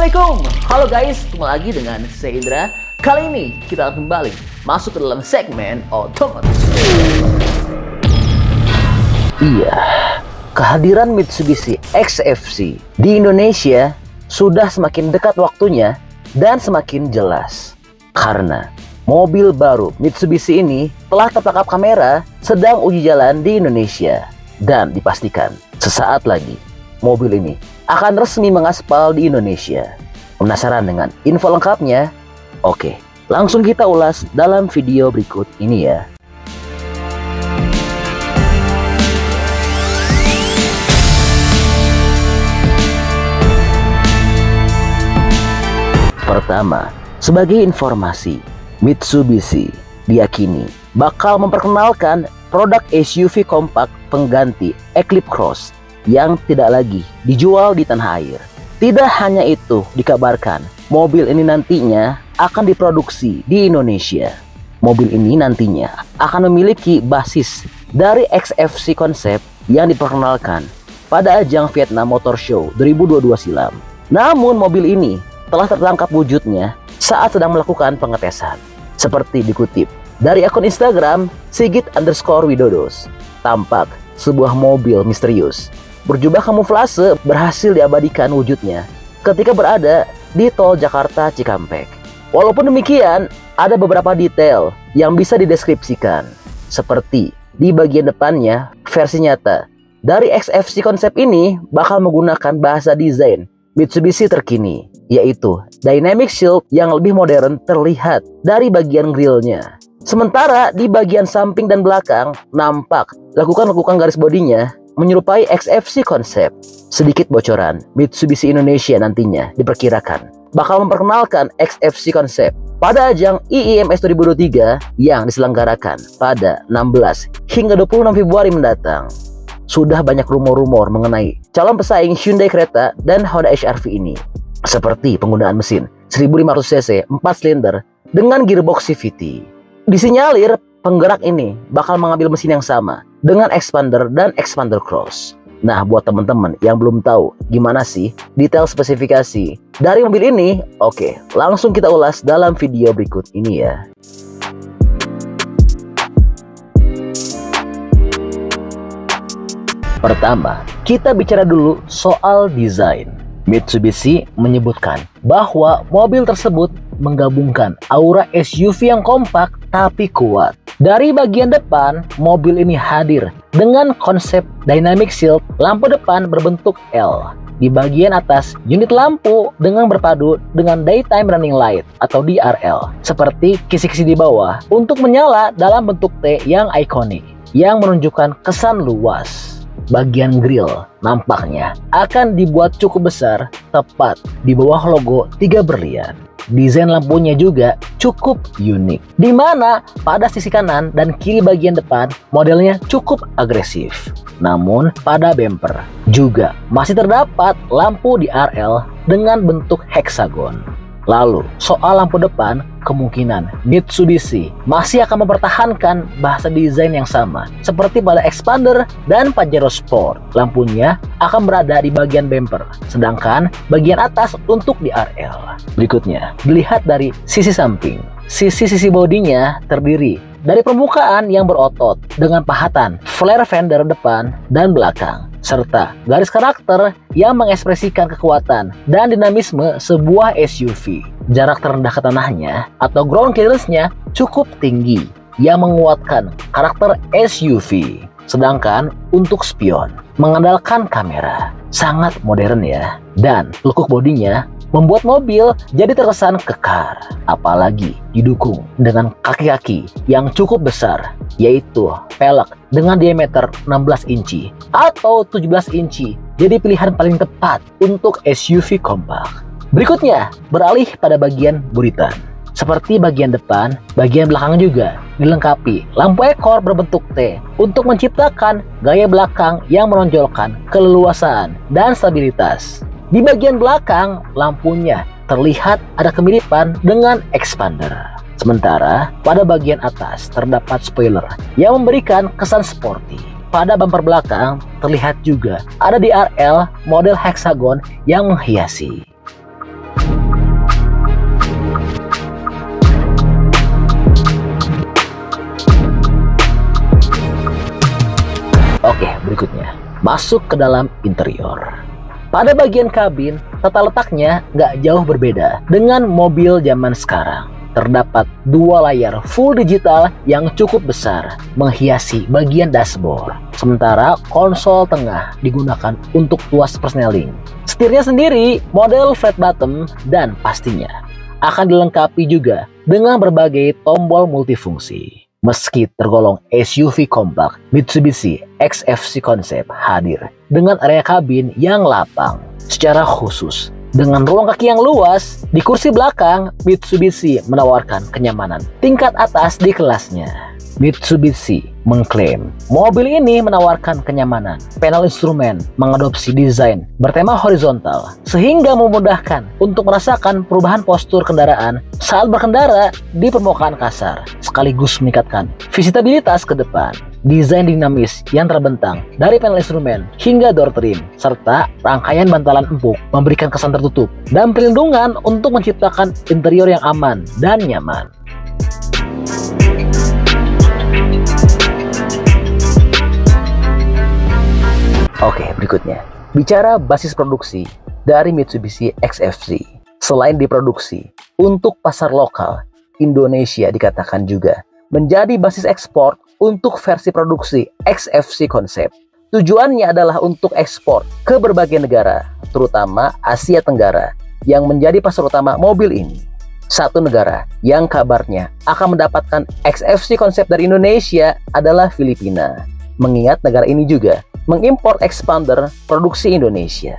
Assalamualaikum, halo guys, ketemu lagi dengan saya Indra. Kali ini kita akan kembali masuk ke dalam segmen otomotif. Iya, kehadiran Mitsubishi XFC di Indonesia sudah semakin dekat waktunya dan semakin jelas. Karena mobil baru Mitsubishi ini telah tertangkap kamera sedang uji jalan di Indonesia. Dan dipastikan sesaat lagi mobil ini akan resmi mengaspal di Indonesia. Penasaran dengan info lengkapnya? Oke, langsung kita ulas dalam video berikut ini ya. Pertama, sebagai informasi, Mitsubishi diyakini bakal memperkenalkan produk SUV kompak pengganti Eclipse Cross yang tidak lagi dijual di tanah air. Tidak hanya itu, dikabarkan mobil ini nantinya akan diproduksi di Indonesia. Mobil ini nantinya akan memiliki basis dari XFC konsep yang diperkenalkan pada ajang Vietnam Motor Show 2022 silam. Namun mobil ini telah tertangkap wujudnya saat sedang melakukan pengetesan. Seperti dikutip dari akun Instagram Sigit_Widodos, tampak sebuah mobil misterius berjubah kamuflase berhasil diabadikan wujudnya ketika berada di tol Jakarta Cikampek. Walaupun demikian, ada beberapa detail yang bisa dideskripsikan, seperti di bagian depannya versi nyata dari XFC konsep ini bakal menggunakan bahasa desain Mitsubishi terkini, yaitu Dynamic Shield yang lebih modern terlihat dari bagian grillnya. Sementara di bagian samping dan belakang nampak lekukan garis bodinya menyerupai XFC konsep. Sedikit bocoran, Mitsubishi Indonesia nantinya diperkirakan bakal memperkenalkan XFC konsep pada ajang IIMS 2023 yang diselenggarakan pada 16 hingga 26 Februari mendatang. Sudah banyak rumor-rumor mengenai calon pesaing Hyundai Creta dan Honda HR-V ini, seperti penggunaan mesin 1500 cc 4 silinder dengan gearbox CVT. Disinyalir penggerak ini bakal mengambil mesin yang sama dengan expander dan expander cross. Nah, buat teman-teman yang belum tahu gimana sih detail spesifikasi dari mobil ini, oke, langsung kita ulas dalam video berikut ini ya. Pertama, kita bicara dulu soal desain. Mitsubishi menyebutkan bahwa mobil tersebut menggabungkan aura SUV yang kompak tapi kuat. Dari bagian depan, mobil ini hadir dengan konsep Dynamic Shield, lampu depan berbentuk L. Di bagian atas, unit lampu dengan berpadu dengan Daytime Running Light atau DRL, seperti kisi-kisi di bawah untuk menyala dalam bentuk T yang ikonik, yang menunjukkan kesan luas. Bagian grill nampaknya akan dibuat cukup besar, tepat di bawah logo 3 berlian. Desain lampunya juga cukup unik, di mana pada sisi kanan dan kiri bagian depan modelnya cukup agresif. Namun pada bumper juga masih terdapat lampu DRL dengan bentuk heksagon. Lalu soal lampu depan, kemungkinan Mitsubishi masih akan mempertahankan bahasa desain yang sama seperti pada Expander dan Pajero Sport. Lampunya akan berada di bagian bumper, sedangkan bagian atas untuk DRL. Berikutnya, dilihat dari sisi samping. Sisi bodinya terdiri dari permukaan yang berotot dengan pahatan flare fender depan dan belakang, serta garis karakter yang mengekspresikan kekuatan dan dinamisme sebuah SUV. Jarak terendah ke tanahnya atau ground clearance-nya cukup tinggi yang menguatkan karakter SUV. Sedangkan untuk spion mengandalkan kamera, sangat modern ya. Dan lekuk bodinya membuat mobil jadi terkesan kekar, apalagi didukung dengan kaki-kaki yang cukup besar, yaitu pelek dengan diameter 16 inci atau 17 inci, jadi pilihan paling tepat untuk SUV kompak. Berikutnya, beralih pada bagian buritan. Seperti bagian depan, bagian belakang juga dilengkapi lampu ekor berbentuk T untuk menciptakan gaya belakang yang menonjolkan keleluasaan dan stabilitas. Di bagian belakang, lampunya terlihat ada kemiripan dengan Expander. Sementara pada bagian atas terdapat spoiler yang memberikan kesan sporty. Pada bumper belakang terlihat juga ada DRL model heksagon yang menghiasi. masuk ke dalam interior. Pada bagian kabin, tata letaknya nggak jauh berbeda dengan mobil zaman sekarang. Terdapat dua layar full digital yang cukup besar menghiasi bagian dashboard. Sementara konsol tengah digunakan untuk tuas persneling. Setirnya sendiri model flat bottom dan pastinya akan dilengkapi juga dengan berbagai tombol multifungsi. Meski tergolong SUV kompak, Mitsubishi XFC Concept hadir dengan area kabin yang lapang. Secara khusus, dengan ruang kaki yang luas, di kursi belakang, Mitsubishi menawarkan kenyamanan tingkat atas di kelasnya. Mitsubishi mengklaim mobil ini menawarkan kenyamanan. Panel instrumen mengadopsi desain bertema horizontal sehingga memudahkan untuk merasakan perubahan postur kendaraan saat berkendara di permukaan kasar, sekaligus meningkatkan visitabilitas ke depan. Desain dinamis yang terbentang dari panel instrumen hingga door trim serta rangkaian bantalan empuk memberikan kesan tertutup dan perlindungan untuk menciptakan interior yang aman dan nyaman. Oke, berikutnya. Bicara basis produksi dari Mitsubishi XFC. Selain diproduksi untuk pasar lokal, Indonesia dikatakan juga menjadi basis ekspor untuk versi produksi XFC Concept. Tujuannya adalah untuk ekspor ke berbagai negara, terutama Asia Tenggara, yang menjadi pasar utama mobil ini. Satu negara yang kabarnya akan mendapatkan XFC Concept dari Indonesia adalah Filipina. Mengingat negara ini juga mengimpor expander produksi Indonesia.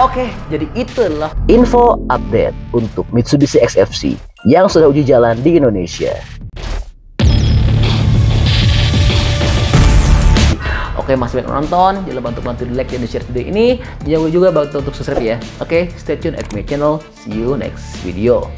Oke, jadi itulah info update untuk Mitsubishi XFC yang sudah uji jalan di Indonesia. Oke, masih banyak nonton, jangan lupa untuk bantu di like dan di share video ini. Jangan lupa juga bantu untuk subscribe ya. Oke, stay tune at my channel. See you next video.